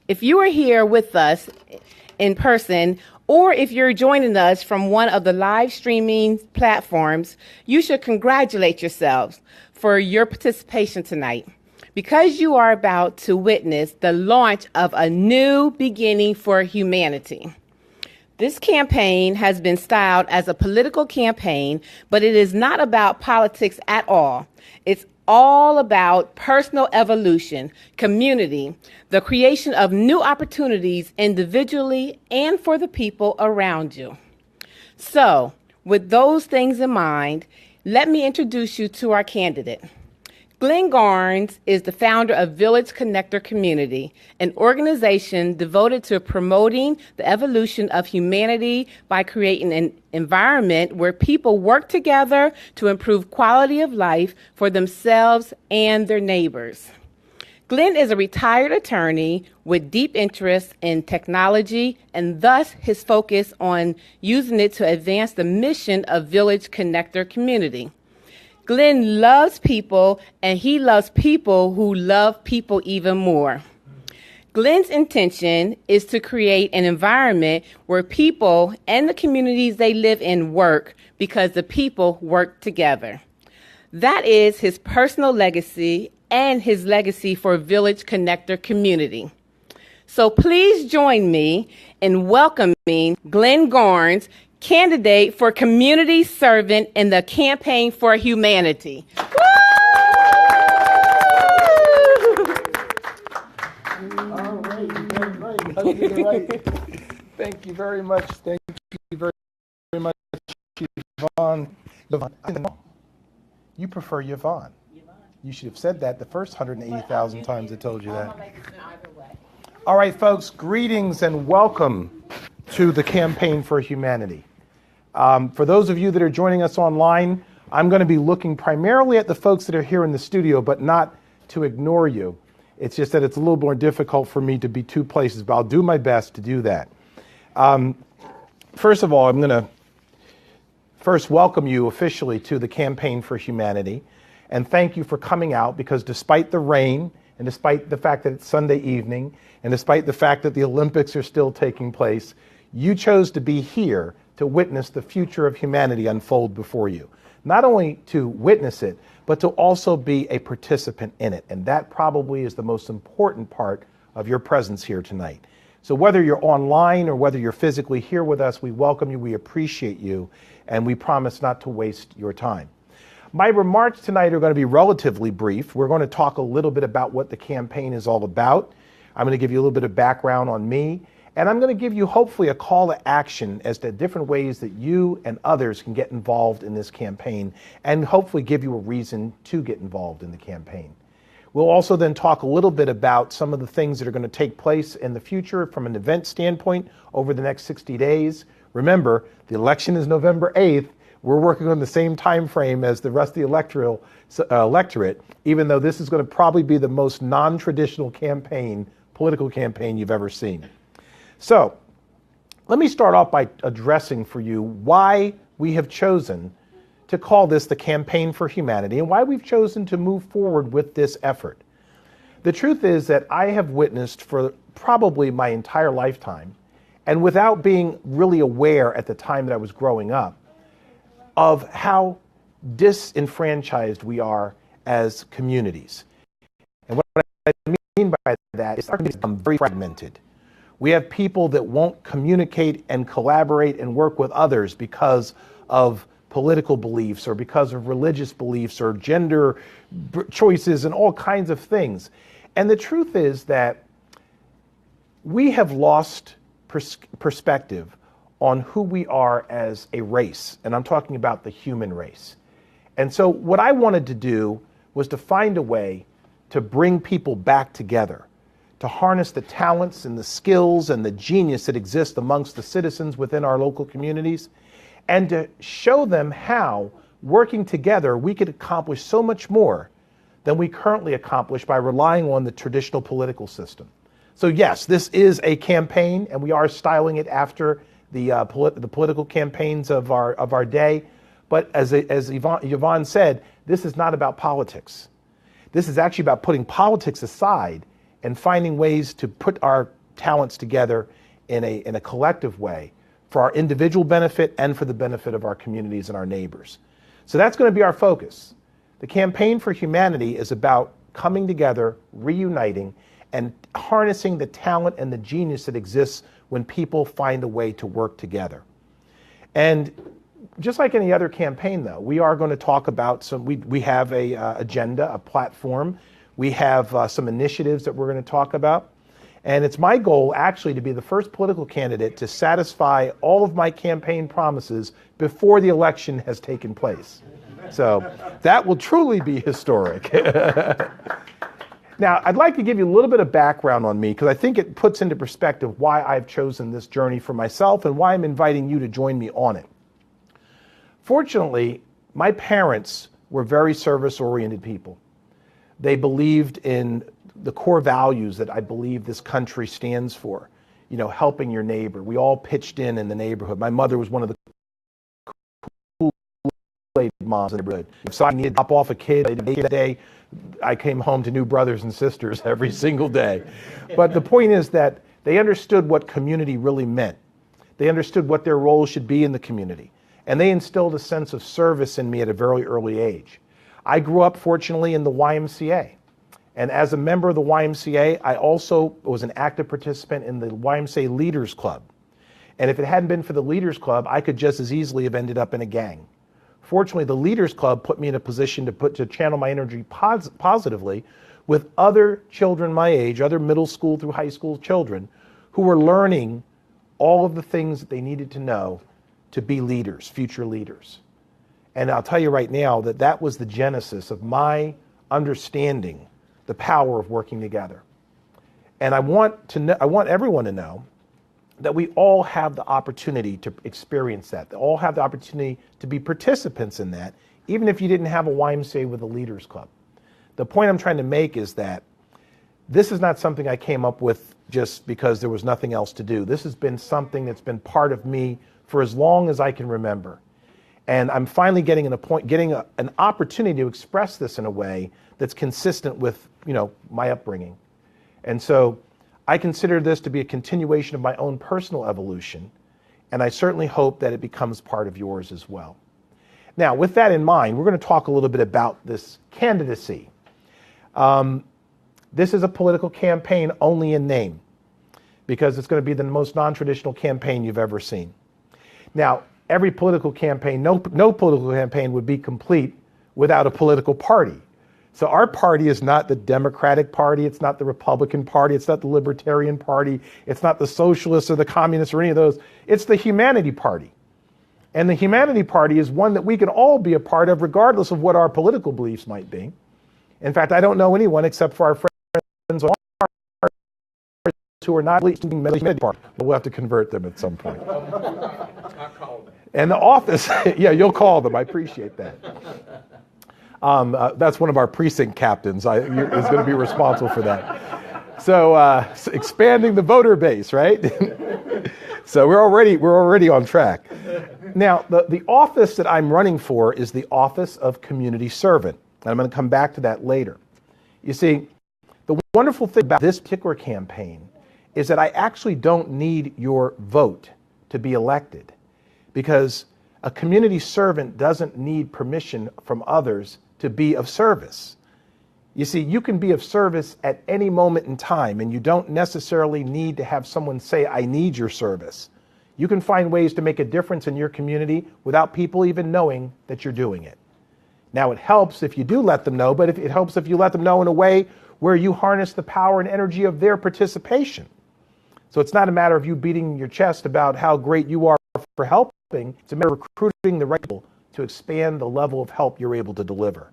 If you are here with us in person, or if you're joining us from one of the live streaming platforms, you should congratulate yourselves for your participation tonight, because you are about to witness the launch of a new beginning for humanity. This campaign has been styled as a political campaign, but it is not about politics at all. It's all about personal evolution, community, the creation of new opportunities individually and for the people around you. So, with those things in mind, let me introduce you to our candidate. Glenn Garnes is the founder of Village Connector Community, an organization devoted to promoting the evolution of humanity by creating an environment where people work together to improve quality of life for themselves and their neighbors. Glenn is a retired attorney with deep interest in technology, and thus his focus on using it to advance the mission of Village Connector Community. Glenn loves people, and he loves people who love people even more. Glenn's intention is to create an environment where people and the communities they live in work because the people work together. That is his personal legacy and his legacy for Village Connector Community. So please join me in welcoming Glenn Garnes, candidate for community servant in the Campaign for Humanity. All right. Thank you very much. Thank you very much, Yvonne. You prefer Yvonne. You should have said that the first 180,000 times I told you that. All right, folks, greetings and welcome to the Campaign for Humanity. For those of you that are joining us online, I'm going to be looking primarily at the folks that are here in the studio, but not to ignore you. It's just that it's a little more difficult for me to be two places, but I'll do my best to do that. First of all, I'm going to first welcome you officially to the Campaign for Humanity, and thank you for coming out, because despite the rain, and despite the fact that it's Sunday evening, and despite the fact that the Olympics are still taking place, you chose to be here to witness the future of humanity unfold before you. Not only to witness it, but to also be a participant in it. And that probably is the most important part of your presence here tonight. So whether you're online or whether you're physically here with us, we welcome you, we appreciate you, and we promise not to waste your time. My remarks tonight are going to be relatively brief. We're going to talk a little bit about what the campaign is all about. I'm going to give you a little bit of background on me. And I'm going to give you hopefully a call to action as to different ways that you and others can get involved in this campaign, and hopefully give you a reason to get involved in the campaign. We'll also then talk a little bit about some of the things that are going to take place in the future from an event standpoint over the next 60 days. Remember, the election is November 8th. We're working on the same time frame as the rest of the electorate, even though this is going to probably be the most non-traditional political campaign you've ever seen. So, let me start off by addressing for you why we have chosen to call this the Campaign for Humanity and why we've chosen to move forward with this effort. The truth is that I have witnessed for probably my entire lifetime, and without being really aware at the time that I was growing up, of how disenfranchised we are as communities. And what I mean by that is our communities become very fragmented. We have people that won't communicate and collaborate and work with others because of political beliefs or because of religious beliefs or gender choices and all kinds of things. And the truth is that we have lost perspective on who we are as a race. And I'm talking about the human race. And so what I wanted to do was to find a way to bring people back together, to harness the talents and the skills and the genius that exists amongst the citizens within our local communities, and to show them how, working together, we could accomplish so much more than we currently accomplish by relying on the traditional political system. So yes, this is a campaign, and we are styling it after the political campaigns of our day. But as Yvonne said, this is not about politics. This is actually about putting politics aside and finding ways to put our talents together in a collective way for our individual benefit and for the benefit of our communities and our neighbors. So that's going to be our focus. The Campaign for Humanity is about coming together, reuniting, and harnessing the talent and the genius that exists when people find a way to work together. And just like any other campaign, though, we are going to talk about we have a agenda, a platform. We have some initiatives that we're going to talk about. And it's my goal actually to be the first political candidate to satisfy all of my campaign promises before the election has taken place. So that will truly be historic. Now, I'd like to give you a little bit of background on me because I think it puts into perspective why I've chosen this journey for myself and why I'm inviting you to join me on it. Fortunately, my parents were very service-oriented people. They believed in the core values that I believe this country stands for, helping your neighbor. We all pitched in the neighborhood. My mother was one of the cool moms in the neighborhood. If I needed to drop off a kid a day, I came home to new brothers and sisters every single day. But the point is that they understood what community really meant. They understood what their role should be in the community. And they instilled a sense of service in me at a very early age. I grew up, fortunately, in the YMCA. And as a member of the YMCA, I also was an active participant in the YMCA Leaders Club. And if it hadn't been for the Leaders Club, I could just as easily have ended up in a gang. Fortunately, the Leaders Club put me in a position to channel my energy positively with other children my age, other middle school through high school children, who were learning all of the things that they needed to know to be leaders, future leaders. And I'll tell you right now that was the genesis of my understanding the power of working together. And I want everyone to know that we all have the opportunity to experience that. They all have the opportunity to be participants in that, even if you didn't have a YMCA with a Leaders Club. The point I'm trying to make is that this is not something I came up with just because there was nothing else to do. This has been something that's been part of me for as long as I can remember. And I'm finally getting an opportunity to express this in a way that's consistent with, my upbringing. And so I consider this to be a continuation of my own personal evolution, and I certainly hope that it becomes part of yours as well. Now, with that in mind, we're going to talk a little bit about this candidacy. This is a political campaign only in name, because it's going to be the most non-traditional campaign you've ever seen. Now, every political campaign, no political campaign would be complete without a political party. So our party is not the Democratic Party, it's not the Republican Party, it's not the Libertarian Party, it's not the Socialists or the Communists or any of those. It's the Humanity Party. And the Humanity Party is one that we can all be a part of regardless of what our political beliefs might be. In fact, I don't know anyone except for our friends on Mars who are not leading the Humanity Party. But we'll have to convert them at some point. I'll call them. And the office, yeah, you'll call them, I appreciate that. That's one of our precinct captains is going to be responsible for that. So expanding the voter base, right? So we're already on track. Now, the office that I'm running for is the office of community servant. And I'm going to come back to that later. You see, the wonderful thing about this particular campaign is that I actually don't need your vote to be elected, because a community servant doesn't need permission from others to be of service. You see, you can be of service at any moment in time, and you don't necessarily need to have someone say, I need your service. You can find ways to make a difference in your community without people even knowing that you're doing it. Now, it helps if you do let them know, but it helps if you let them know in a way where you harness the power and energy of their participation. So it's not a matter of you beating your chest about how great you are for helping. It's a matter of recruiting the right people to expand the level of help you're able to deliver.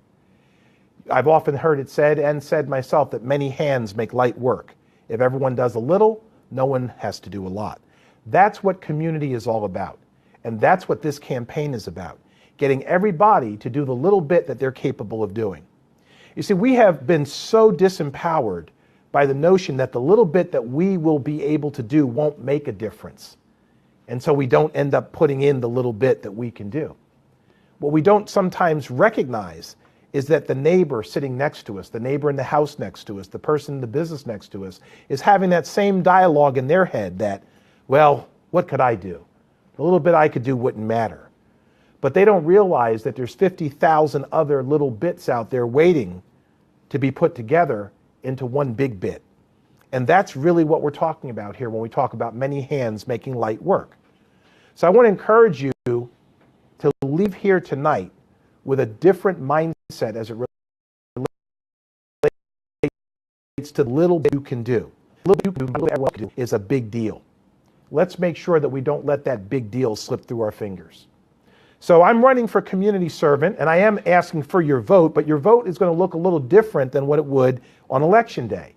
I've often heard it said, and said myself, that many hands make light work. If everyone does a little, no one has to do a lot. That's what community is all about. And that's what this campaign is about. Getting everybody to do the little bit that they're capable of doing. You see, we have been so disempowered by the notion that the little bit that we will be able to do won't make a difference. And so we don't end up putting in the little bit that we can do. What we don't sometimes recognize is that the neighbor sitting next to us, the neighbor in the house next to us, the person in the business next to us is having that same dialogue in their head that, well, what could I do? A little bit I could do wouldn't matter. But they don't realize that there's 50,000 other little bits out there waiting to be put together into one big bit. And that's really what we're talking about here when we talk about many hands making light work. So I want to encourage you to leave here tonight with a different mindset as it relates to the little bit you can do. Little bit you can do is a big deal. Let's make sure that we don't let that big deal slip through our fingers. So I'm running for community servant, and I am asking for your vote, but your vote is going to look a little different than what it would on election day.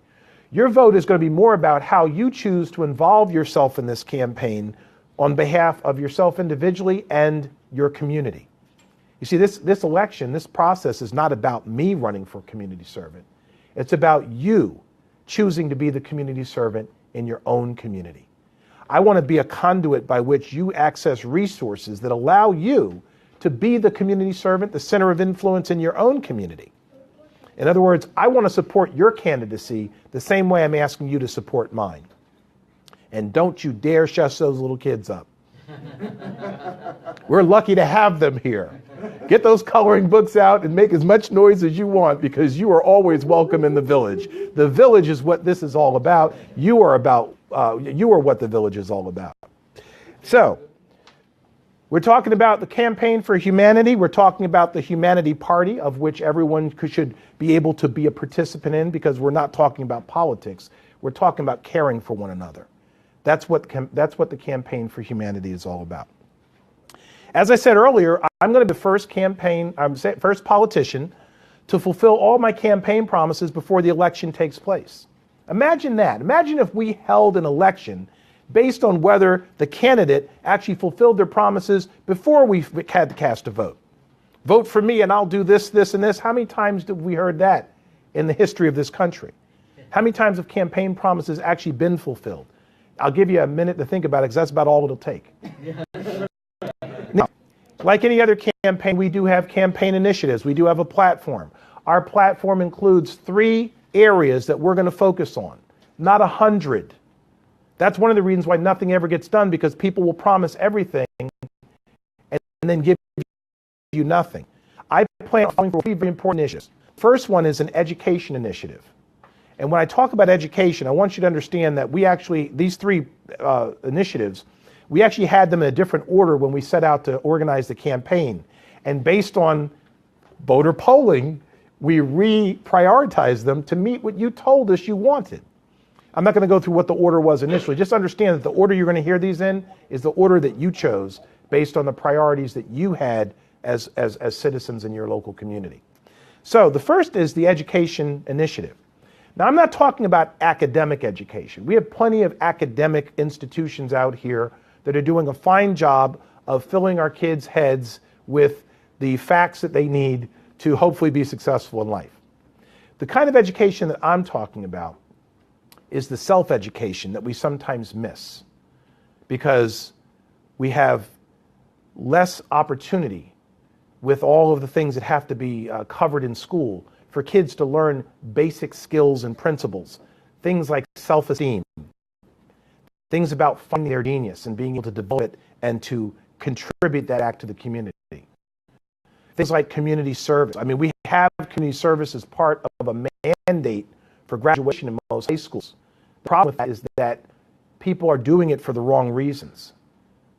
Your vote is going to be more about how you choose to involve yourself in this campaign on behalf of yourself individually and your community. You see, this election, this process is not about me running for community servant. It's about you choosing to be the community servant in your own community. I want to be a conduit by which you access resources that allow you to be the community servant, the center of influence in your own community. In other words, I want to support your candidacy the same way I'm asking you to support mine. And don't you dare shush those little kids up. We're lucky to have them here. Get those coloring books out and make as much noise as you want, because you are always welcome in the village. The village is what this is all about. You are what the village is all about. So, we're talking about the Campaign for Humanity. We're talking about the Humanity Party, of which everyone should be able to be a participant in, because we're not talking about politics. We're talking about caring for one another. That's what the Campaign for Humanity is all about. As I said earlier, I'm going to be the first politician to fulfill all my campaign promises before the election takes place. Imagine that. Imagine if we held an election based on whether the candidate actually fulfilled their promises before we had to cast a vote. Vote for me and I'll do this, this, and this. How many times have we heard that in the history of this country? How many times have campaign promises actually been fulfilled? I'll give you a minute to think about it, because that's about all it'll take. Now, like any other campaign, we do have campaign initiatives. We do have a platform. Our platform includes 3 areas that we're going to focus on, not 100. That's one of the reasons why nothing ever gets done, because people will promise everything and then give you nothing. I plan on 3 very important initiatives. First one is an education initiative. And when I talk about education, I want you to understand that these 3 initiatives, we actually had them in a different order when we set out to organize the campaign. And based on voter polling, we reprioritized them to meet what you told us you wanted. I'm not going to go through what the order was initially. Just understand that the order you're going to hear these in is the order that you chose based on the priorities that you had as citizens in your local community. So the first is the education initiative. Now, I'm not talking about academic education. We have plenty of academic institutions out here that are doing a fine job of filling our kids' heads with the facts that they need to hopefully be successful in life. The kind of education that I'm talking about is the self-education that we sometimes miss, because we have less opportunity with all of the things that have to be covered in school for kids to learn basic skills and principles, things like self-esteem, things about finding their genius and being able to develop it and to contribute that back to the community. Things like community service. I mean, we have community service as part of a mandate for graduation in most high schools. The problem with that is that people are doing it for the wrong reasons.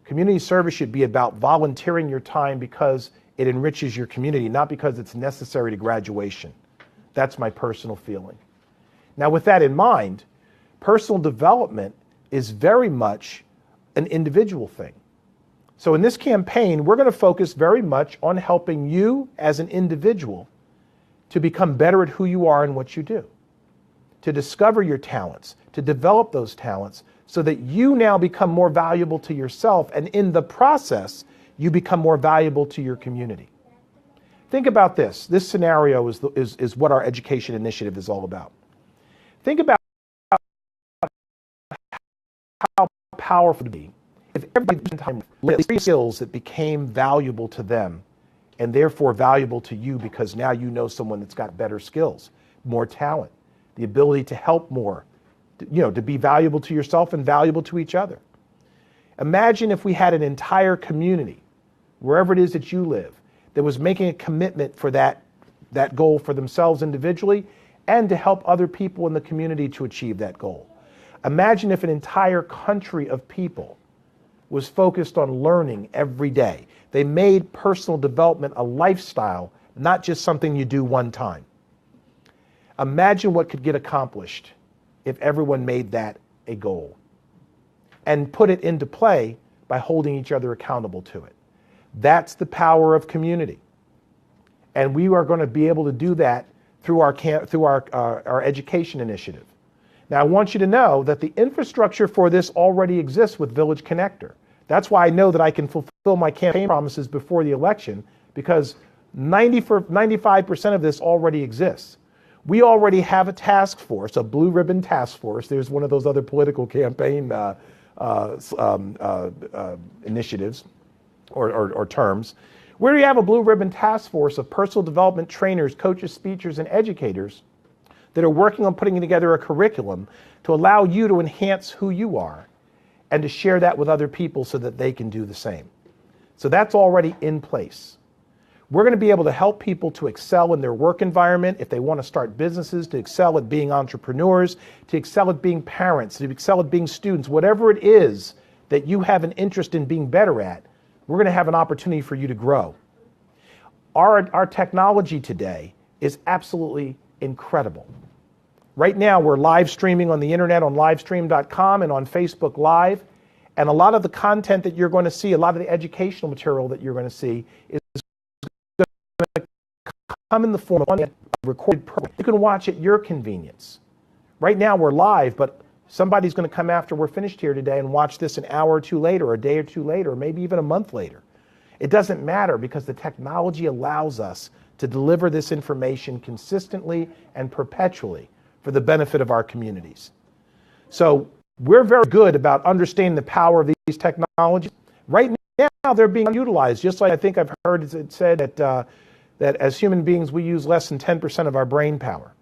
Community service should be about volunteering your time because it enriches your community, not because it's necessary to graduation. That's my personal feeling. Now, with that in mind, personal development is very much an individual thing. So in this campaign, we're going to focus very much on helping you as an individual to become better at who you are and what you do, to discover your talents, to develop those talents so that you now become more valuable to yourself, and in the process, you become more valuable to your community. Think about this. This scenario is what our education initiative is all about. Think about how powerful it would be if everybody spent time with 3 skills that became valuable to them and therefore valuable to you because now you know someone that's got better skills, more talent, the ability to help more, to be valuable to yourself and valuable to each other. Imagine if we had an entire community, wherever it is that you live, that was making a commitment for that goal for themselves individually and to help other people in the community to achieve that goal. Imagine if an entire country of people was focused on learning every day. They made personal development a lifestyle, not just something you do one time. Imagine what could get accomplished if everyone made that a goal and put it into play by holding each other accountable to it. That's the power of community. And we are going to be able to do that through our education initiative. Now, I want you to know that the infrastructure for this already exists with Village Connector. That's why I know that I can fulfill my campaign promises before the election, because 95% of this already exists. We already have a task force, a blue ribbon task force. There's one of those other political campaign initiatives or terms, where you have a blue ribbon task force of personal development trainers, coaches, speakers, and educators that are working on putting together a curriculum to allow you to enhance who you are and to share that with other people so that they can do the same. So that's already in place. We're going to be able to help people to excel in their work environment, if they want to start businesses, to excel at being entrepreneurs, to excel at being parents, to excel at being students, whatever it is that you have an interest in being better at, we're going to have an opportunity for you to grow. Our technology today is absolutely incredible. Right now, we're live streaming on the internet on livestream.com and on Facebook Live. And a lot of the content that you're going to see, a lot of the educational material that you're going to see is going to come in the form of a recorded program. You can watch at your convenience. Right now, we're live, but somebody's going to come after we're finished here today and watch this an hour or two later, or a day or two later, or maybe even a month later. It doesn't matter, because the technology allows us to deliver this information consistently and perpetually for the benefit of our communities. So we're very good about understanding the power of these technologies. Right now, they're being utilized, just like I think I've heard it said that as human beings, we use less than 10% of our brain power.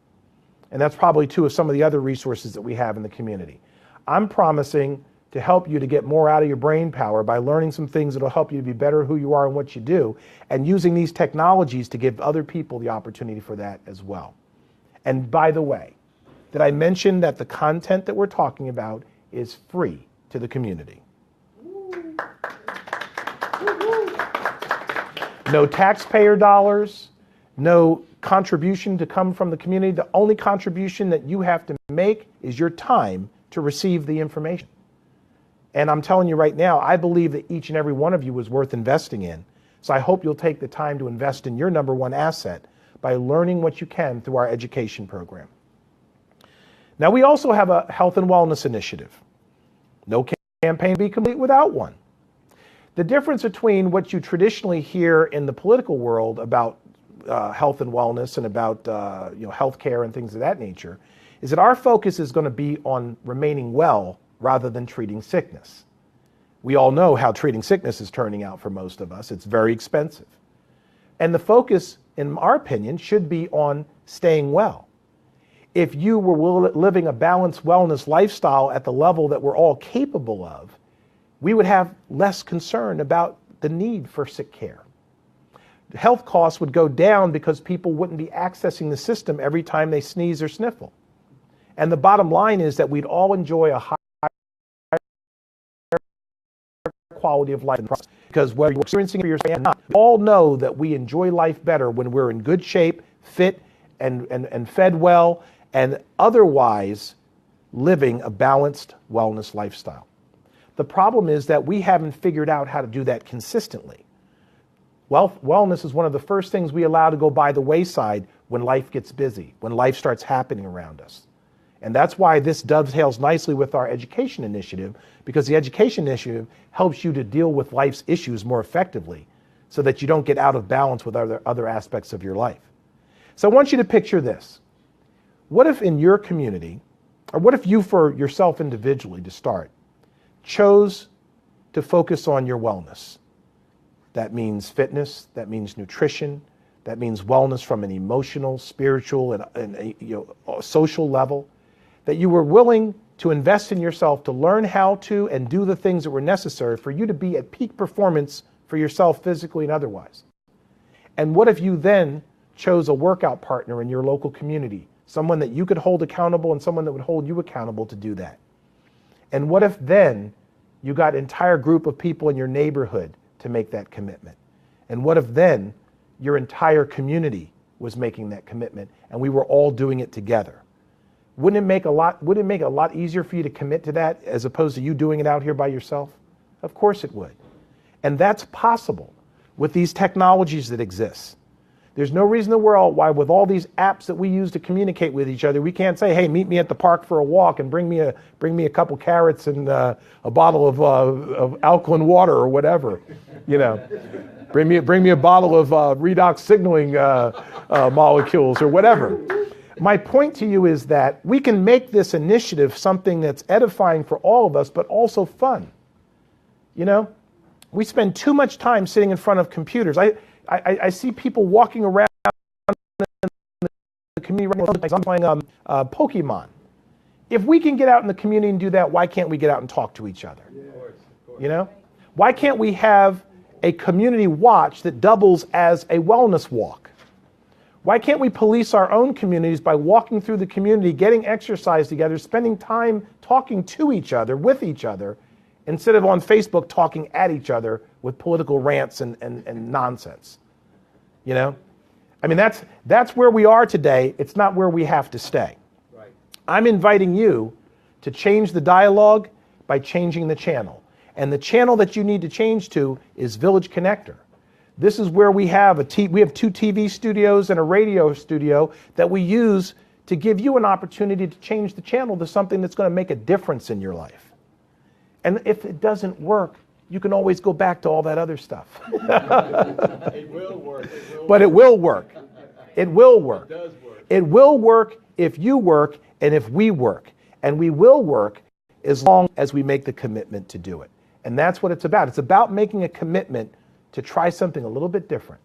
And that's probably true of some of the other resources that we have in the community. I'm promising to help you to get more out of your brain power by learning some things that will help you to be better who you are and what you do, and using these technologies to give other people the opportunity for that as well. And by the way, did I mention that the content that we're talking about is free to the community? No taxpayer dollars, no contribution to come from the community. The only contribution that you have to make is your time to receive the information. And I'm telling you right now, I believe that each and every one of you is worth investing in. So I hope you'll take the time to invest in your number one asset by learning what you can through our education program. Now, we also have a health and wellness initiative. No campaign be complete without one. The difference between what you traditionally hear in the political world about health and wellness and about healthcare and things of that nature is that our focus is going to be on remaining well rather than treating sickness. We all know how treating sickness is turning out for most of us. It's very expensive. And the focus, in our opinion, should be on staying well. If you were living a balanced wellness lifestyle at the level that we're all capable of, we would have less concern about the need for sick care. Health costs would go down because people wouldn't be accessing the system every time they sneeze or sniffle. And the bottom line is that we'd all enjoy a higher quality of life in the process. Because whether you're experiencing it for yourself or not, we all know that we enjoy life better when we're in good shape, fit, and fed well, and otherwise living a balanced wellness lifestyle. The problem is that we haven't figured out how to do that consistently. Wellness is one of the first things we allow to go by the wayside when life gets busy, when life starts happening around us. And that's why this dovetails nicely with our education initiative, because the education initiative helps you to deal with life's issues more effectively so that you don't get out of balance with other aspects of your life. So I want you to picture this. What if in your community, or what if you for yourself individually to start, chose to focus on your wellness? That means fitness, that means nutrition, that means wellness from an emotional, spiritual, and social level. That you were willing to invest in yourself to learn how to and do the things that were necessary for you to be at peak performance for yourself physically and otherwise. And what if you then chose a workout partner in your local community, someone that you could hold accountable and someone that would hold you accountable to do that? And what if then you got an entire group of people in your neighborhood to make that commitment? And what if then your entire community was making that commitment and we were all doing it together? Wouldn't it make a lot easier for you to commit to that as opposed to you doing it out here by yourself? Of course it would. And that's possible with these technologies that exist. There's no reason in the world why with all these apps that we use to communicate with each other, we can't say, hey, meet me at the park for a walk and bring me a couple carrots and a bottle of alkaline water or whatever, Bring me a bottle of redox signaling molecules or whatever. My point to you is that we can make this initiative something that's edifying for all of us, but also fun. We spend too much time sitting in front of computers. I see people walking around in the community right now playing Pokemon. If we can get out in the community and do that, why can't we get out and talk to each other? Yeah. Of course. Why can't we have a community watch that doubles as a wellness walk? Why can't we police our own communities by walking through the community, getting exercise together, spending time talking to each other, with each other, instead of on Facebook talking at each other with political rants and nonsense? That's where we are today. It's not where we have to stay. Right. I'm inviting you to change the dialogue by changing the channel. And the channel that you need to change to is Village Connector. This is where we have we have 2 TV studios and a radio studio that we use to give you an opportunity to change the channel to something that's going to make a difference in your life. And if it doesn't work, you can always go back to all that other stuff. It will work. But it will work. It will work. It does work. It will work if you work and if we work. And we will work as long as we make the commitment to do it. And that's what it's about. It's about making a commitment to try something a little bit different.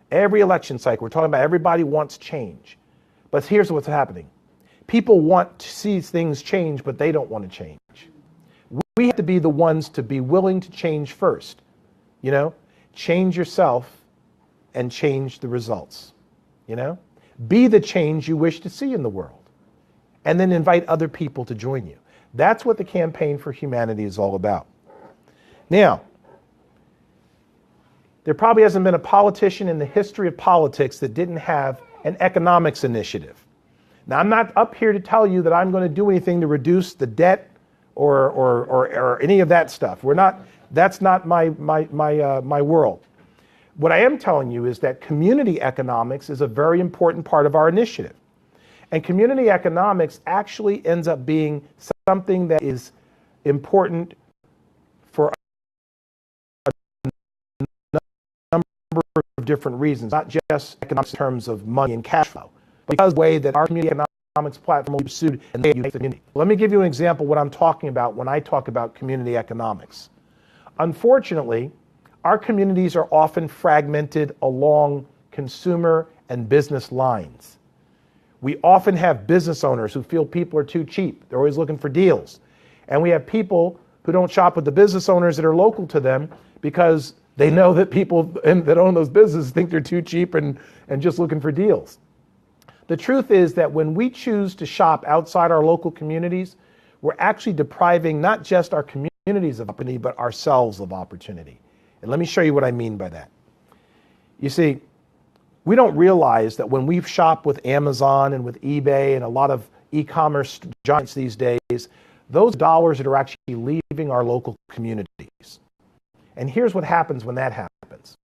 Every election cycle, we're talking about everybody wants change. But here's what's happening. People want to see things change, but they don't want to change. We have to be the ones to be willing to change first. Change yourself and change the results. Be the change you wish to see in the world. And then invite other people to join you. That's what the Campaign for Humanity is all about. Now, there probably hasn't been a politician in the history of politics that didn't have an economics initiative. Now, I'm not up here to tell you that I'm going to do anything to reduce the debt or any of that stuff. That's not my world. What I am telling you is that community economics is a very important part of our initiative. And community economics actually ends up being something that is important for a number of different reasons, not just economics in terms of money and cash flow, but because of the way that our community economics platform will be pursued and they unite the community. Let me give you an example of what I'm talking about when I talk about community economics. Unfortunately, our communities are often fragmented along consumer and business lines. We often have business owners who feel people are too cheap. They're always looking for deals. And we have people who don't shop with the business owners that are local to them because they know that people that own those businesses think they're too cheap and just looking for deals. The truth is that when we choose to shop outside our local communities, we're actually depriving not just our communities of opportunity, but ourselves of opportunity. And let me show you what I mean by that. You see, we don't realize that when we shop with Amazon and with eBay and a lot of e-commerce giants these days, those dollars that are actually leaving our local communities. And here's what happens when that happens.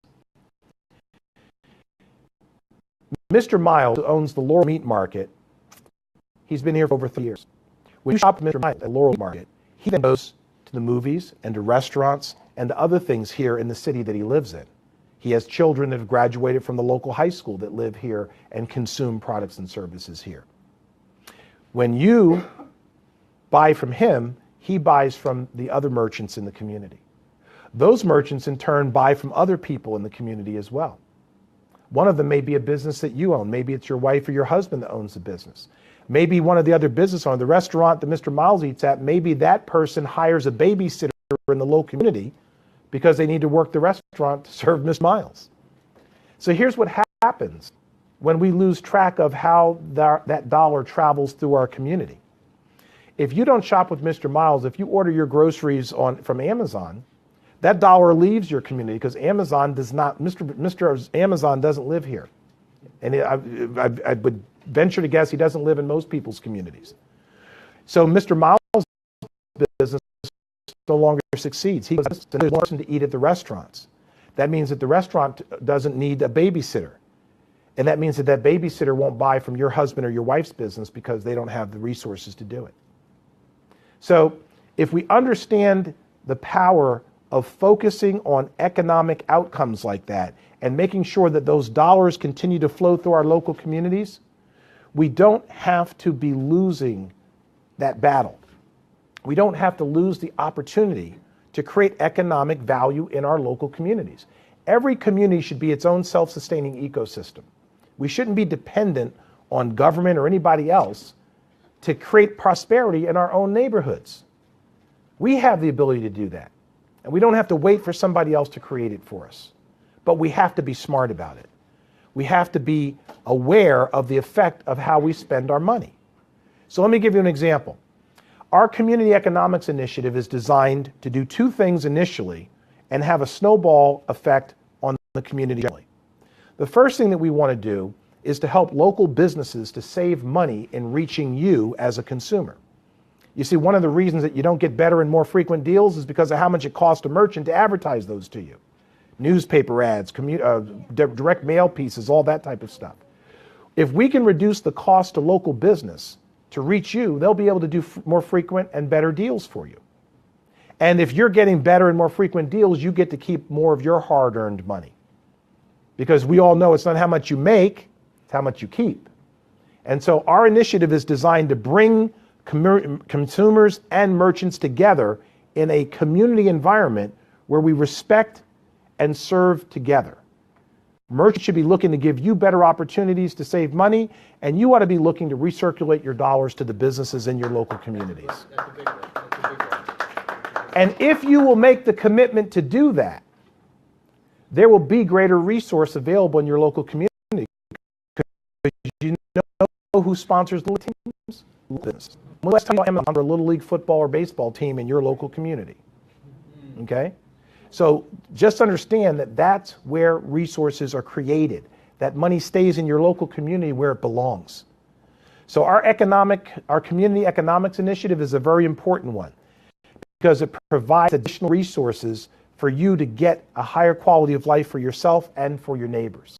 Mr. Miles, who owns the Laurel Meat Market, he's been here for over 3 years. When you shop with Mr. Miles at Laurel Market, he then goes to the movies and to restaurants and to other things here in the city that he lives in. He has children that have graduated from the local high school that live here and consume products and services here. When you buy from him, he buys from the other merchants in the community. Those merchants in turn buy from other people in the community as well. One of them may be a business that you own. Maybe it's your wife or your husband that owns the business. Maybe one of the other business owners, the restaurant that Mr. Miles eats at, maybe that person hires a babysitter in the local community because they need to work the restaurant to serve Mr. Miles. So here's what happens when we lose track of how that dollar travels through our community. If you don't shop with Mr. Miles, if you order your groceries from Amazon, that dollar leaves your community because Amazon does not, Mr. Amazon doesn't live here. And I would venture to guess he doesn't live in most people's communities. So Mr. Miles' business no longer succeeds. He doesn't have a person to eat at the restaurants. That means that the restaurant doesn't need a babysitter. And that means that that babysitter won't buy from your husband or your wife's business because they don't have the resources to do it. So if we understand the power of focusing on economic outcomes like that and making sure that those dollars continue to flow through our local communities, we don't have to be losing that battle. We don't have to lose the opportunity to create economic value in our local communities. Every community should be its own self-sustaining ecosystem. We shouldn't be dependent on government or anybody else to create prosperity in our own neighborhoods. We have the ability to do that. And we don't have to wait for somebody else to create it for us. But we have to be smart about it. We have to be aware of the effect of how we spend our money. So let me give you an example. Our Community Economics Initiative is designed to do two things initially and have a snowball effect on the community generally. The first thing that we want to do is to help local businesses to save money in reaching you as a consumer. You see, one of the reasons that you don't get better and more frequent deals is because of how much it costs a merchant to advertise those to you. Newspaper ads, direct mail pieces, all that type of stuff. If we can reduce the cost to local business to reach you, they'll be able to do more frequent and better deals for you. And if you're getting better and more frequent deals, you get to keep more of your hard-earned money. Because we all know it's not how much you make, it's how much you keep. And so our initiative is designed to bring consumers and merchants together in a community environment where we respect and serve together. Merchants should be looking to give you better opportunities to save money, and you ought to be looking to recirculate your dollars to the businesses in your local communities. That's a big one. That's a big one. And if you will make the commitment to do that, there will be greater resource available in your local community. Because you know who sponsors little teams? Business. When last time you saw Amazon for a little league football or baseball team in your local community? Okay? So just understand that that's where resources are created. That money stays in your local community where it belongs. So our Community Economics Initiative is a very important one because it provides additional resources for you to get a higher quality of life for yourself and for your neighbors.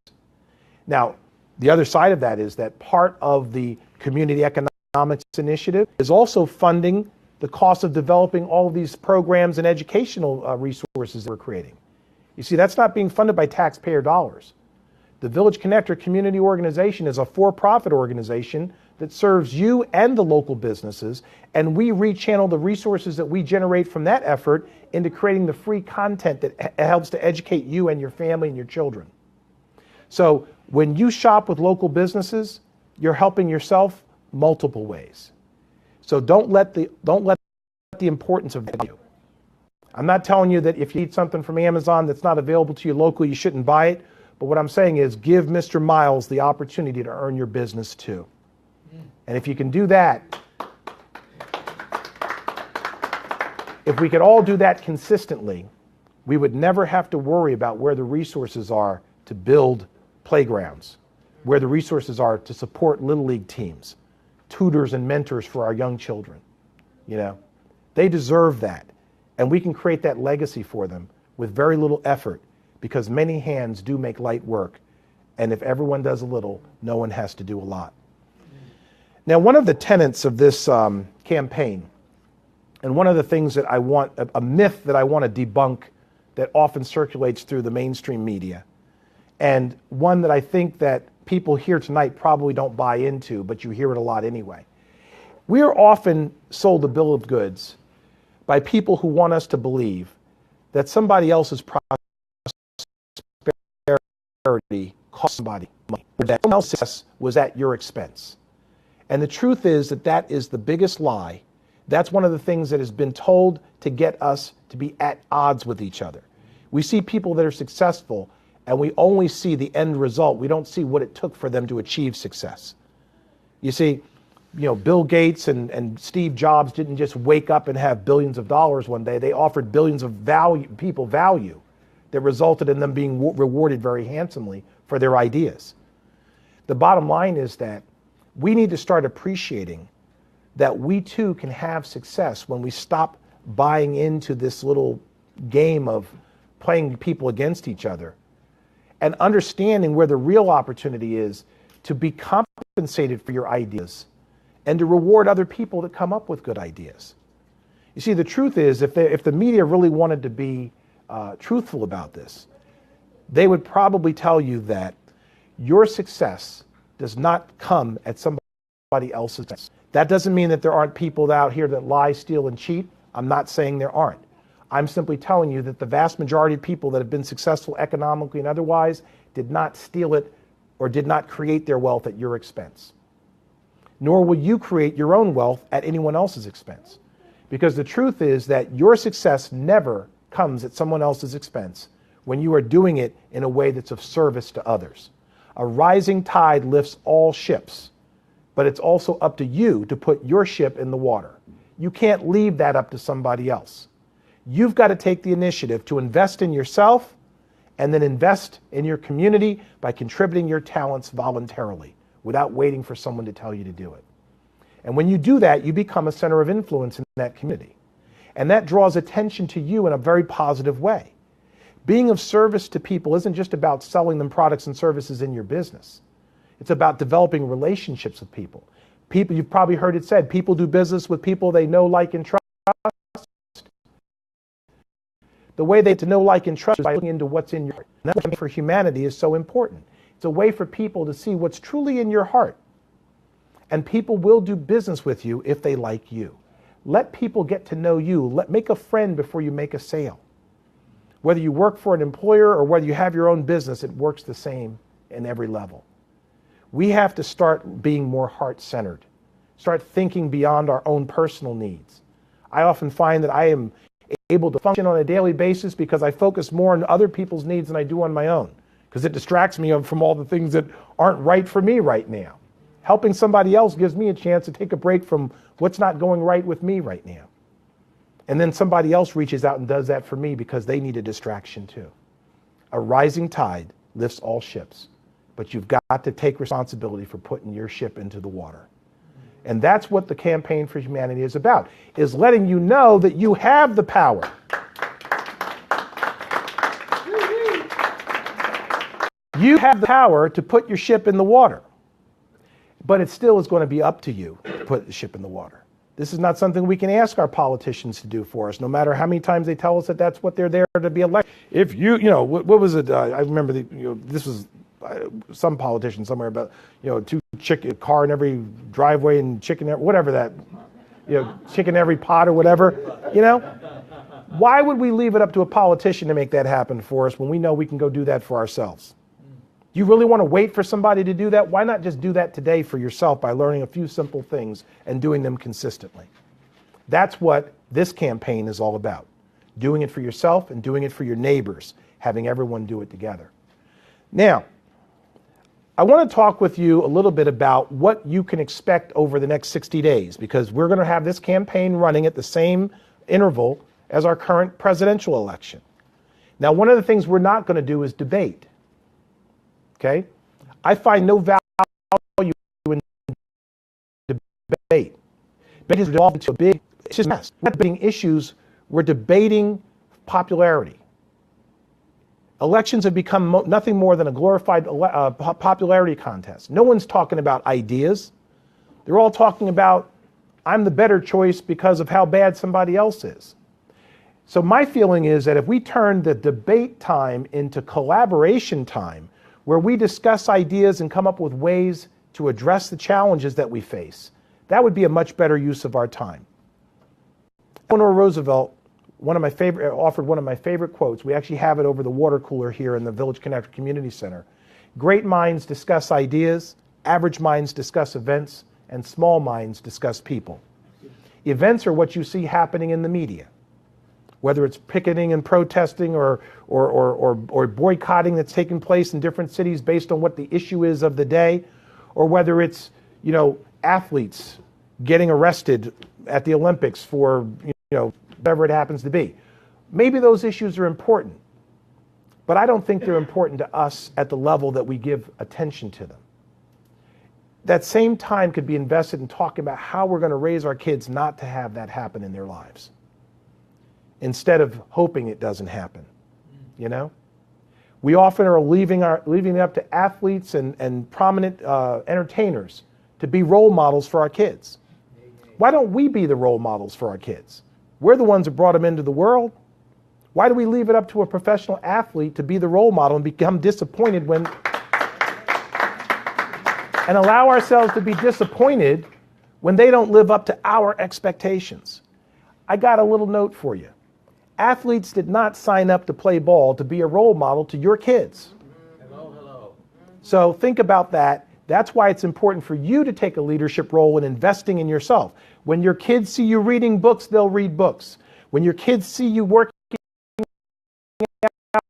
Now, the other side of that is that part of the Community Economics Initiative is also funding the cost of developing all of these programs and educational resources that we're creating. You see, that's not being funded by taxpayer dollars. The Village Connector Community Organization is a for-profit organization that serves you and the local businesses, and we rechannel the resources that we generate from that effort into creating the free content that helps to educate you and your family and your children. So when you shop with local businesses, you're helping yourself multiple ways. So don't let the importance of value. I'm not telling you that if you eat something from Amazon that's not available to you locally, you shouldn't buy it. But what I'm saying is give Mr. Miles the opportunity to earn your business too. And if you can do that, if we could all do that consistently, we would never have to worry about where the resources are to build playgrounds, where the resources are to support Little League teams, tutors and mentors for our young children. You know, they deserve that. And we can create that legacy for them with very little effort because many hands do make light work. And if everyone does a little, no one has to do a lot. Now, one of the tenets of this campaign, and one of the things that I want, a myth that I want to debunk that often circulates through the mainstream media, and one that I think that people here tonight probably don't buy into, but you hear it a lot anyway. We are often sold a bill of goods by people who want us to believe that somebody else's prosperity cost somebody money, or that someone else's success was at your expense. And the truth is that that is the biggest lie. That's one of the things that has been told to get us to be at odds with each other. We see people that are successful and we only see the end result. We don't see what it took for them to achieve success. You see, Bill Gates and Steve Jobs didn't just wake up and have billions of dollars one day. They offered billions of people value that resulted in them being rewarded very handsomely for their ideas. The bottom line is that we need to start appreciating that we too can have success when we stop buying into this little game of playing people against each other and understanding where the real opportunity is to be compensated for your ideas and to reward other people that come up with good ideas. You see, the truth is, if the media really wanted to be truthful about this, they would probably tell you that your success does not come at somebody else's expense. That doesn't mean that there aren't people out here that lie, steal, and cheat. I'm not saying there aren't. I'm simply telling you that the vast majority of people that have been successful economically and otherwise did not steal it or did not create their wealth at your expense. Nor will you create your own wealth at anyone else's expense. Because the truth is that your success never comes at someone else's expense when you are doing it in a way that's of service to others. A rising tide lifts all ships, but it's also up to you to put your ship in the water. You can't leave that up to somebody else. You've got to take the initiative to invest in yourself and then invest in your community by contributing your talents voluntarily without waiting for someone to tell you to do it. And when you do that, you become a center of influence in that community. And that draws attention to you in a very positive way. Being of service to people isn't just about selling them products and services in your business. It's about developing relationships with people. People, you've probably heard it said, people do business with people they know, like, and trust. The way they get to know, like, and trust is by looking into what's in your heart. And that's why for humanity is so important. It's a way for people to see what's truly in your heart. And people will do business with you if they like you. Let people get to know you. Make a friend before you make a sale. Whether you work for an employer or whether you have your own business, it works the same in every level. We have to start being more heart-centered. Start thinking beyond our own personal needs. I often find that I am able to function on a daily basis because I focus more on other people's needs than I do on my own, because it distracts me from all the things that aren't right for me right now. Helping somebody else gives me a chance to take a break from what's not going right with me right now. And then somebody else reaches out and does that for me because they need a distraction too. A rising tide lifts all ships, but you've got to take responsibility for putting your ship into the water. And that's what the Campaign for Humanity is about, is letting you know that you have the power. You have the power to put your ship in the water. But it still is going to be up to you to put the ship in the water. This is not something we can ask our politicians to do for us, no matter how many times they tell us that that's what they're there to be elected. If what was it? I remember this was some politician somewhere about, a car in every driveway and chicken, whatever that, chicken every pot or whatever, Why would we leave it up to a politician to make that happen for us when we know we can go do that for ourselves? You really want to wait for somebody to do that? Why not just do that today for yourself by learning a few simple things and doing them consistently? That's what this campaign is all about. Doing it for yourself and doing it for your neighbors, having everyone do it together. Now, I want to talk with you a little bit about what you can expect over the next 60 days, because we're going to have this campaign running at the same interval as our current presidential election. Now, one of the things we're not going to do is debate. Okay? I find no value in debate. Debate has evolved into a big, it's just a mess. We're not debating issues, we're debating popularity. Elections have become nothing more than a glorified popularity contest. No one's talking about ideas. They're all talking about, I'm the better choice because of how bad somebody else is. So my feeling is that if we turn the debate time into collaboration time, where we discuss ideas and come up with ways to address the challenges that we face, that would be a much better use of our time. Eleanor Roosevelt offered one of my favorite quotes. We actually have it over the water cooler here in the Village Connector Community Center. Great minds discuss ideas, average minds discuss events, and small minds discuss people. Events are what you see happening in the media, whether it's picketing and protesting or boycotting that's taking place in different cities based on what the issue is of the day, or whether it's, athletes getting arrested at the Olympics for, whatever it happens to be. Maybe those issues are important, but I don't think they're important to us at the level that we give attention to them. That same time could be invested in talking about how we're going to raise our kids not to have that happen in their lives, instead of hoping it doesn't happen. We often are leaving it up to athletes and prominent entertainers to be role models for our kids. Why don't we be the role models for our kids? We're the ones that brought them into the world. Why do we leave it up to a professional athlete to be the role model and become disappointed and allow ourselves to be disappointed when they don't live up to our expectations? I got a little note for you. Athletes did not sign up to play ball to be a role model to your kids. Hello. So think about that. That's why it's important for you to take a leadership role in investing in yourself. When your kids see you reading books, they'll read books. When your kids see you working out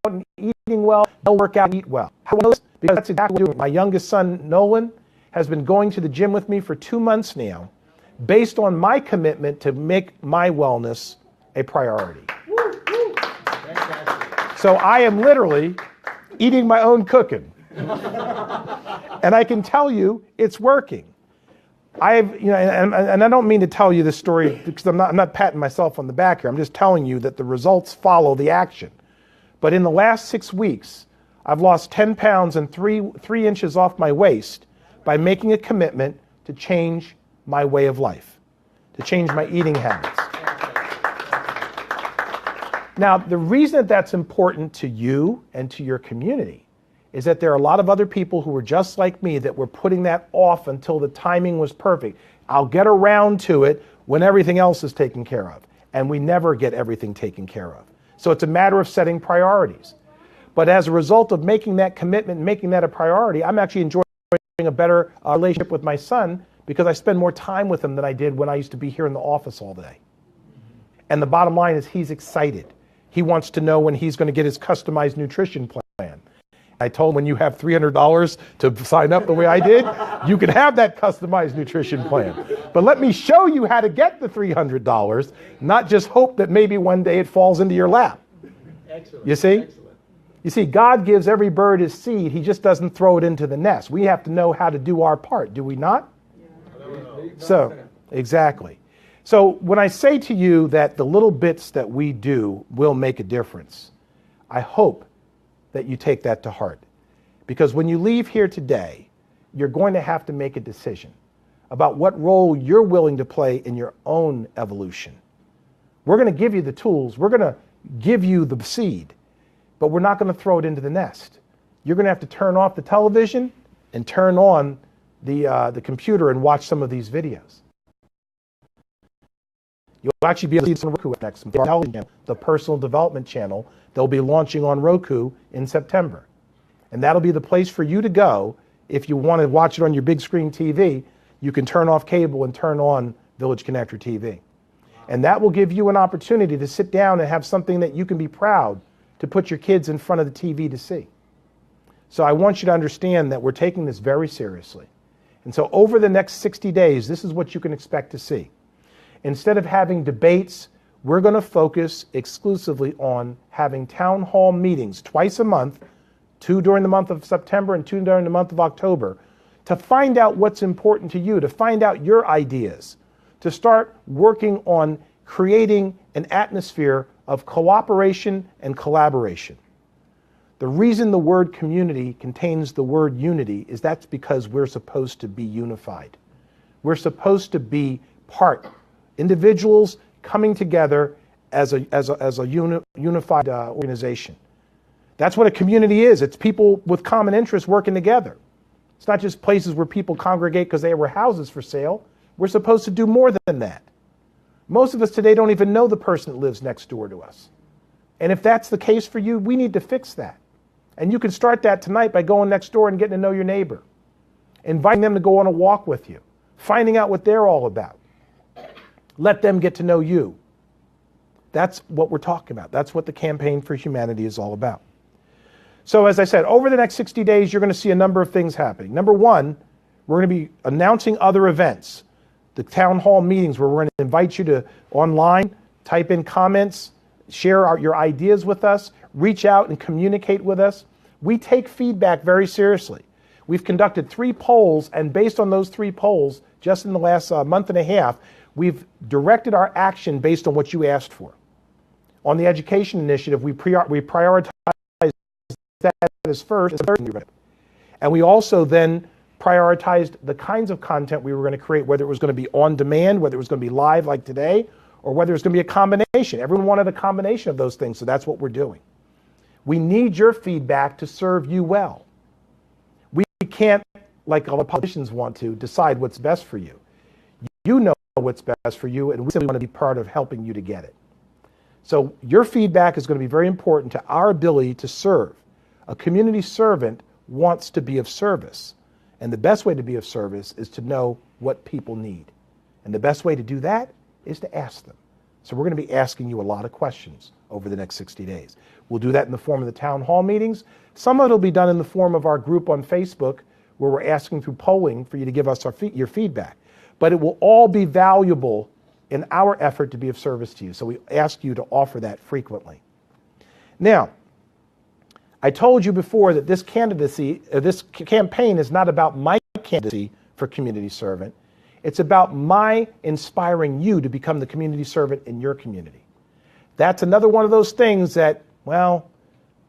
and eating well, they'll work out and eat well. Because that's exactly what I'm doing. My youngest son, Nolan, has been going to the gym with me for 2 months now, based on my commitment to make my wellness a priority. So I am literally eating my own cooking. And I can tell you it's working. And I don't mean to tell you this story because I'm not patting myself on the back here. I'm just telling you that the results follow the action. But in the last 6 weeks, I've lost 10 pounds and 3 inches off my waist by making a commitment to change my way of life, to change my eating habits. Now, the reason that that's important to you and to your community is that there are a lot of other people who were just like me that were putting that off until the timing was perfect. I'll get around to it when everything else is taken care of. And we never get everything taken care of. So it's a matter of setting priorities. But as a result of making that commitment, making that a priority, I'm actually enjoying a better relationship with my son because I spend more time with him than I did when I used to be here in the office all day. And the bottom line is he's excited. He wants to know when he's going to get his customized nutrition plan. I told him when you have $300 to sign up the way I did, you can have that customized nutrition plan. But let me show you how to get the $300, not just hope that maybe one day it falls into your lap. Excellent. You see? Excellent. You see, God gives every bird his seed. He just doesn't throw it into the nest. We have to know how to do our part, do we not? So, exactly. So when I say to you that the little bits that we do will make a difference, I hope that you take that to heart. Because when you leave here today, you're going to have to make a decision about what role you're willing to play in your own evolution. We're going to give you the tools. We're going to give you the seed, but we're not going to throw it into the nest. You're going to have to turn off the television and turn on the computer and watch some of these videos. You'll actually be able to see this on Roku next month, the personal development channel. They'll be launching on Roku in September. And that'll be the place for you to go. If you want to watch it on your big screen TV, you can turn off cable and turn on Village Connector TV. And that will give you an opportunity to sit down and have something that you can be proud to put your kids in front of the TV to see. So I want you to understand that we're taking this very seriously. And so over the next 60 days, this is what you can expect to see. Instead of having debates, we're going to focus exclusively on having town hall meetings twice a month, 2 during the month of September and 2 during the month of October, to find out what's important to you, to find out your ideas, to start working on creating an atmosphere of cooperation and collaboration. The reason the word community contains the word unity is that's because we're supposed to be unified. We're supposed to be part, individuals coming together as a unified organization. That's what a community is. It's people with common interests working together. It's not just places where people congregate because they were houses for sale. We're supposed to do more than that. Most of us today don't even know the person that lives next door to us. And if that's the case for you, we need to fix that. And you can start that tonight by going next door and getting to know your neighbor, inviting them to go on a walk with you, finding out what they're all about. Let them get to know you. That's what we're talking about. That's what the Campaign for Humanity is all about. So as I said, over the next 60 days, you're going to see a number of things happening. Number one, we're going to be announcing other events, the town hall meetings where we're going to invite you to online, type in comments, share your ideas with us, reach out and communicate with us. We take feedback very seriously. We've conducted 3 polls, and based on those 3 polls, just in the last month and a half, we've directed our action based on what you asked for. On the education initiative, we prioritize that as first, and we also then prioritized the kinds of content we were going to create, whether it was going to be on demand, whether it was going to be live like today, or whether it's going to be a combination. Everyone wanted a combination of those things, so that's what we're doing. We need your feedback to serve you well. We can't, like all the politicians want to, decide what's best for you. You know what's best for you, and we simply want to be part of helping you to get it. So your feedback is going to be very important to our ability to serve. A community servant wants to be of service, and the best way to be of service is to know what people need. And the best way to do that is to ask them. So we're going to be asking you a lot of questions over the next 60 days. We'll do that in the form of the town hall meetings. Some of it will be done in the form of our group on Facebook, where we're asking through polling for you to give us your feedback. But it will all be valuable in our effort to be of service to you. So we ask you to offer that frequently. Now, I told you before that this campaign is not about my candidacy for community servant. It's about my inspiring you to become the community servant in your community. That's another one of those things that, well,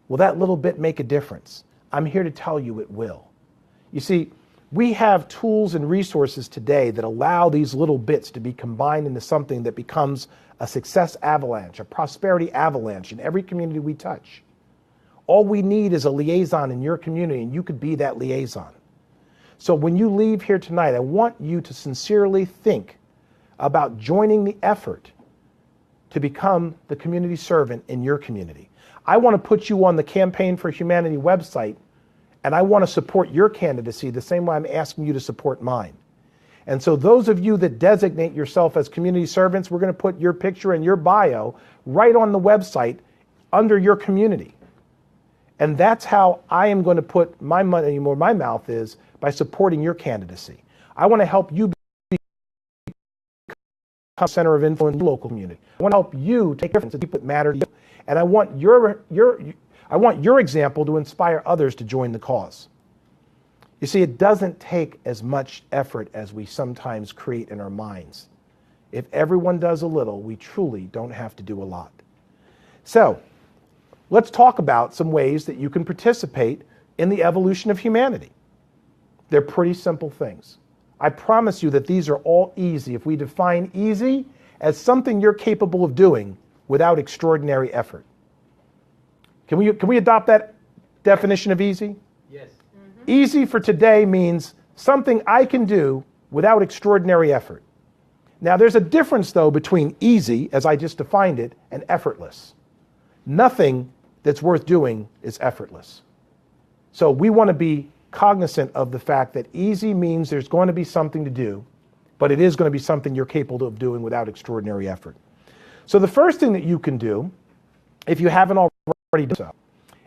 will that little bit make a difference? I'm here to tell you it will. You see, we have tools and resources today that allow these little bits to be combined into something that becomes a success avalanche, a prosperity avalanche in every community we touch. All we need is a liaison in your community, and you could be that liaison. So when you leave here tonight, I want you to sincerely think about joining the effort to become the community servant in your community. I want to put you on the Campaign for Humanity website, and I want to support your candidacy the same way I'm asking you to support mine. And so those of you that designate yourself as community servants, we're going to put your picture and your bio right on the website under your community. And that's how I am going to put my money where my mouth is, by supporting your candidacy. I want to help you become a center of influence in the local community. I want to help you take difference to people that matter to you. And I want your example to inspire others to join the cause. You see, it doesn't take as much effort as we sometimes create in our minds. If everyone does a little, we truly don't have to do a lot. So, let's talk about some ways that you can participate in the evolution of humanity. They're pretty simple things. I promise you that these are all easy if we define easy as something you're capable of doing without extraordinary effort. Can we adopt that definition of easy? Yes. Mm-hmm. Easy for today means something I can do without extraordinary effort. Now, there's a difference, though, between easy, as I just defined it, and effortless. Nothing that's worth doing is effortless. So we want to be cognizant of the fact that easy means there's going to be something to do, but it is going to be something you're capable of doing without extraordinary effort. So the first thing that you can do, if you haven't already done so,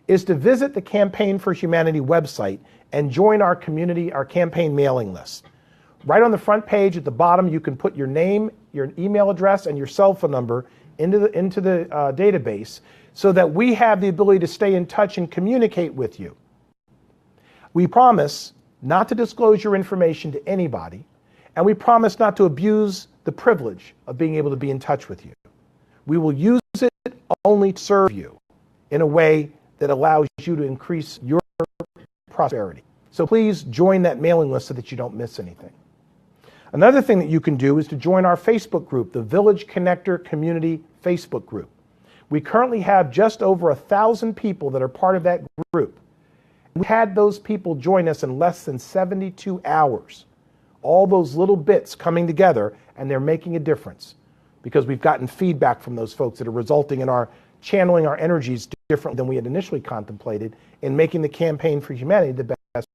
is to visit the Campaign for Humanity website and join our community, our campaign mailing list. Right on the front page at the bottom, you can put your name, your email address, and your cell phone number into the database so that we have the ability to stay in touch and communicate with you. We promise not to disclose your information to anybody, and we promise not to abuse the privilege of being able to be in touch with you. We will use it only to serve you in a way that allows you to increase your prosperity. So please join that mailing list so that you don't miss anything. Another thing that you can do is to join our Facebook group, the Village Connector Community Facebook group. We currently have just over 1,000 people that are part of that group. We had those people join us in less than 72 hours. All those little bits coming together, and they're making a difference. because we've gotten feedback from those folks that are resulting in our channeling our energies differently than we had initially contemplated in making the campaign for humanity the best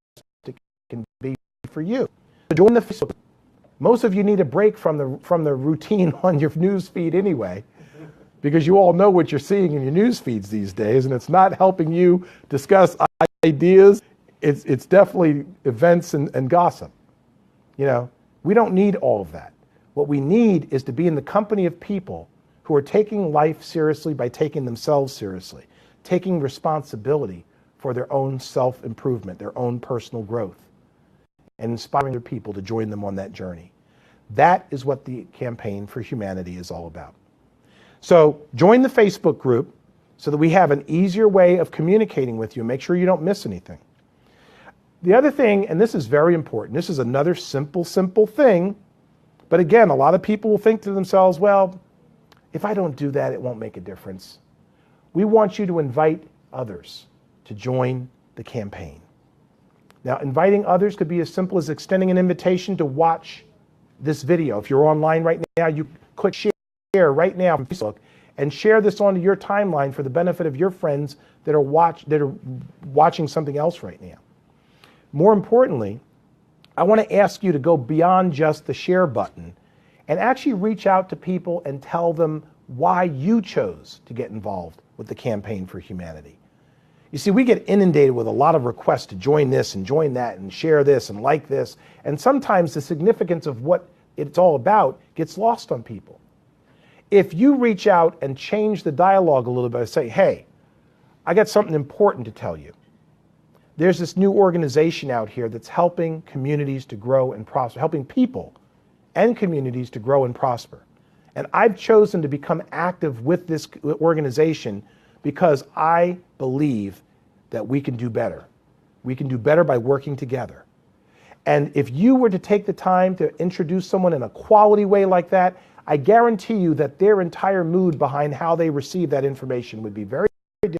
it can be for you. So join the Facebook. Most of you need a break from the routine on your news feed anyway, because you all know what you're seeing in your news feeds these days, and it's not helping you discuss ideas. It's definitely events and gossip. You know, we don't need all of that. What we need is to be in the company of people who are taking life seriously by taking themselves seriously, taking responsibility for their own self-improvement, their own personal growth, and inspiring other people to join them on that journey. That is what the Campaign for Humanity is all about. So join the Facebook group so that we have an easier way of communicating with you and make sure you don't miss anything. The other thing, and this is very important, this is another simple thing, but again, a lot of people will think to themselves, well, if I don't do that, it won't make a difference. We want you to invite others to join the campaign. Now, inviting others could be as simple as extending an invitation to watch this video. If you're online right now, you click share right now from Facebook and share this onto your timeline for the benefit of your friends that are watching something else right now. More importantly, I want to ask you to go beyond just the share button and actually reach out to people and tell them why you chose to get involved with the Campaign for Humanity. You see, we get inundated with a lot of requests to join this and join that and share this and like this, and sometimes the significance of what it's all about gets lost on people. If you reach out and change the dialogue a little bit and say, hey, I got something important to tell you. There's this new organization out here that's helping communities to grow and prosper, helping people and communities to grow and prosper. And I've chosen to become active with this organization because I believe that we can do better. We can do better by working together. And if you were to take the time to introduce someone in a quality way like that, I guarantee you that their entire mood behind how they receive that information would be very different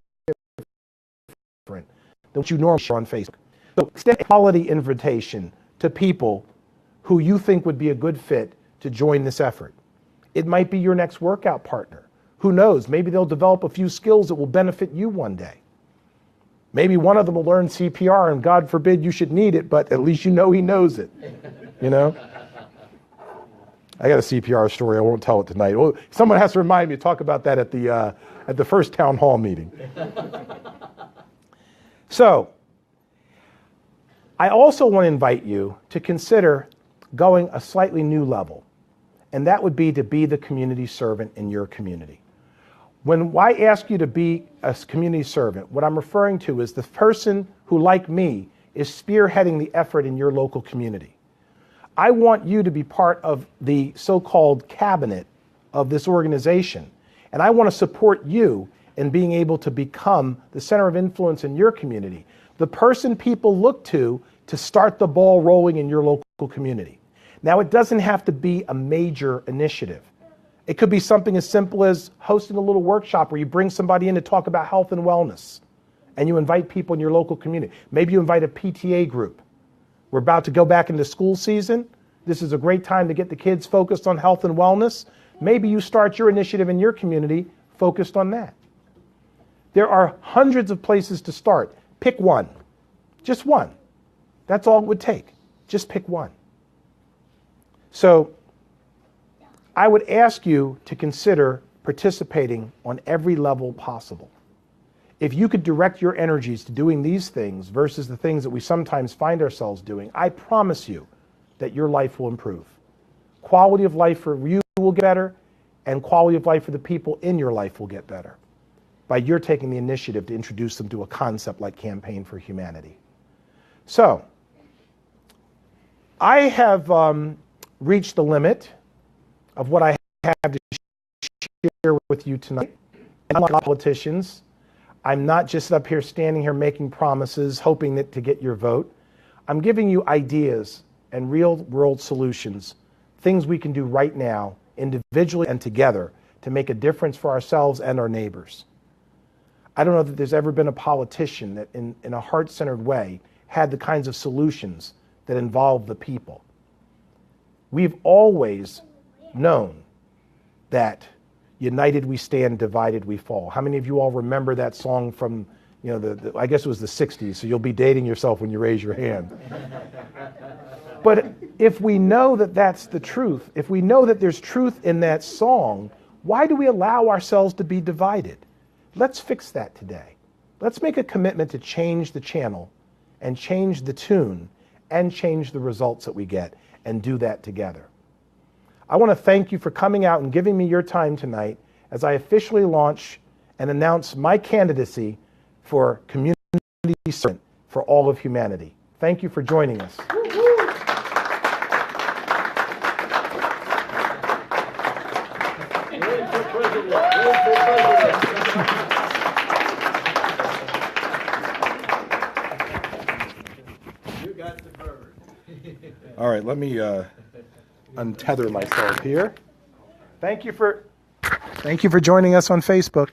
than what you normally share on Facebook. So extend a quality invitation to people who you think would be a good fit to join this effort. It might be your next workout partner. Who knows? Maybe they'll develop a few skills that will benefit you one day. Maybe one of them will learn CPR, and God forbid you should need it, but at least you know he knows it. You know? I got a CPR story. I won't tell it tonight. Well, someone has to remind me to talk about that at the first town hall meeting. So, I also want to invite you to consider going a slightly new level, and that would be to be the community servant in your community. When I ask you to be a community servant, what I'm referring to is the person who, like me, is spearheading the effort in your local community. I want you to be part of the so-called cabinet of this organization, and I want to support you in being able to become the center of influence in your community, the person people look to start the ball rolling in your local community. Now, it doesn't have to be a major initiative. It could be something as simple as hosting a little workshop where you bring somebody in to talk about health and wellness, and you invite people in your local community. Maybe you invite a PTA group. We're about to go back into school season. This is a great time to get the kids focused on health and wellness. Maybe you start your initiative in your community focused on that. There are hundreds of places to start. Pick one. Just one. That's all it would take. Just pick one. So I would ask you to consider participating on every level possible. If you could direct your energies to doing these things versus the things that we sometimes find ourselves doing, I promise you that your life will improve. Quality of life for you will get better, and quality of life for the people in your life will get better by your taking the initiative to introduce them to a concept like Campaign for Humanity. So, I have reached the limit of what I have to share with you tonight. I'm not politicians. I'm not just up here standing here making promises, hoping that to get your vote. I'm giving you ideas and real world solutions, things we can do right now, individually and together, to make a difference for ourselves and our neighbors. I don't know that there's ever been a politician that in a heart-centered way had the kinds of solutions that involve the people. We've always known that united we stand, divided we fall. How many of you all remember that song from, I guess it was the 60s, so you'll be dating yourself when you raise your hand. But if we know that that's the truth, if we know that there's truth in that song, why do we allow ourselves to be divided? Let's fix that today. Let's make a commitment to change the channel and change the tune and change the results that we get, and do that together. I want to thank you for coming out and giving me your time tonight as I officially launch and announce my candidacy for Community Servant for all of humanity. Thank you for joining us. All right, let me untether myself here. Thank you for joining us on Facebook.